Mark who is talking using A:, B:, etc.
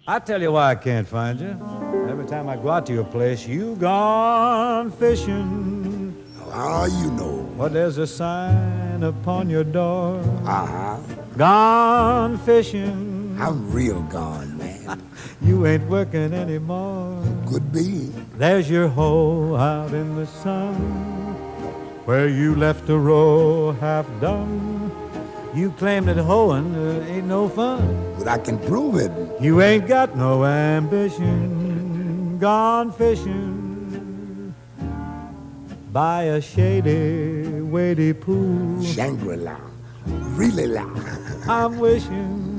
A: I tell you why I can't find you. Every time I go out to your place, you gone fishing.
B: How you know?
A: Well, there's a sign upon your door.
B: Uh-huh.
A: Gone fishing.
B: I'm real gone, man.
A: You ain't working anymore.
B: Could be.
A: There's your hoe out in the sun, where you left a row half done. You claim that hoeing ain't no fun.
B: But I can prove it.
A: You ain't got no ambition. Gone fishing by a shady, wady pool.
B: Shangri-La. Really la.
A: I'm wishing